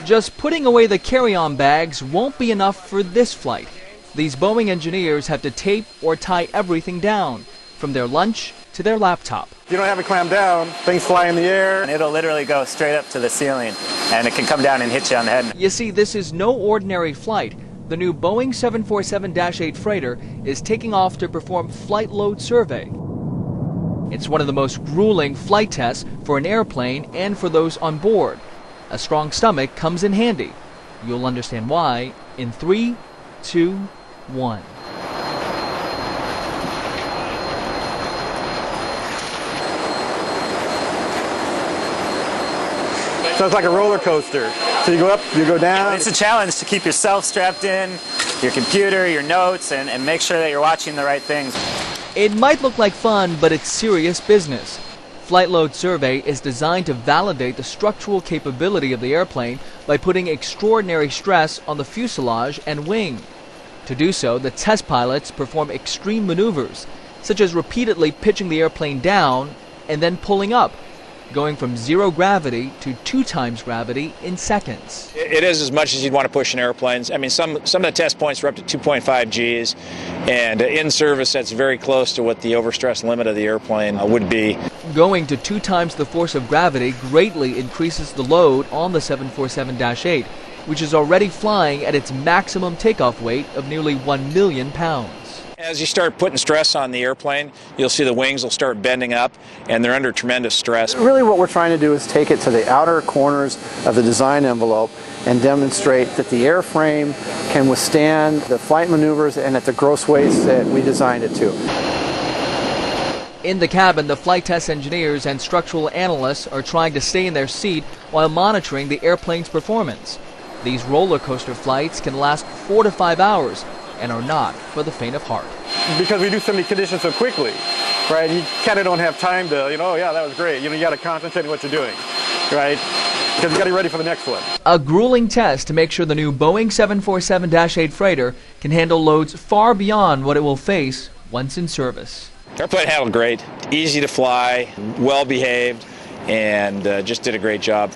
Just putting away the carry-on bags won't be enough for this flight. These Boeing engineers have to tape or tie everything down, from their lunch to their laptop. If you don't have it clamped down, things fly in the air. And it'll literally go straight up to the ceiling, and it can come down and hit you on the head. You see, this is no ordinary flight. The new Boeing 747-8 freighter is taking off to perform flight load survey. It's one of the most grueling flight tests for an airplane and for those on board. A strong stomach comes in handy. You'll understand why in 3, 2, 1. So it's like a roller coaster. So you go up, you go down. It's a challenge to keep yourself strapped in, your computer, your notes, and make sure that you're watching the right things. It might look like fun, but it's serious business. Flight load survey is designed to validate the structural capability of the airplane by putting extraordinary stress on the fuselage and wing. To do so, the test pilots perform extreme maneuvers, such as repeatedly pitching the airplane down and then pulling up, going from 0 gravity to 2 times gravity in seconds. It is as much as you'd want to push in airplanes. I mean, some of the test points are up to 2.5 Gs, and in service that's very close to what the overstress limit of the airplane would be. Going to 2 times the force of gravity greatly increases the load on the 747-8, which is already flying at its maximum takeoff weight of nearly 1 million pounds. As you start putting stress on the airplane, you'll see the wings will start bending up, and they're under tremendous stress. Really what we're trying to do is take it to the outer corners of the design envelope and demonstrate that the airframe can withstand the flight maneuvers and at the gross weights that we designed it to. In the cabin, the flight test engineers and structural analysts are trying to stay in their seat while monitoring the airplane's performance. These roller coaster flights can last 4 to 5 hours and are not for the faint of heart. Because we do so many conditions so quickly, right? You kind of don't have time to, oh yeah, that was great. You got to concentrate on what you're doing, right? Because you got to be ready for the next one. A grueling test to make sure the new Boeing 747-8 freighter can handle loads far beyond what it will face once in service. The airplane handled great, easy to fly, well behaved, and just did a great job.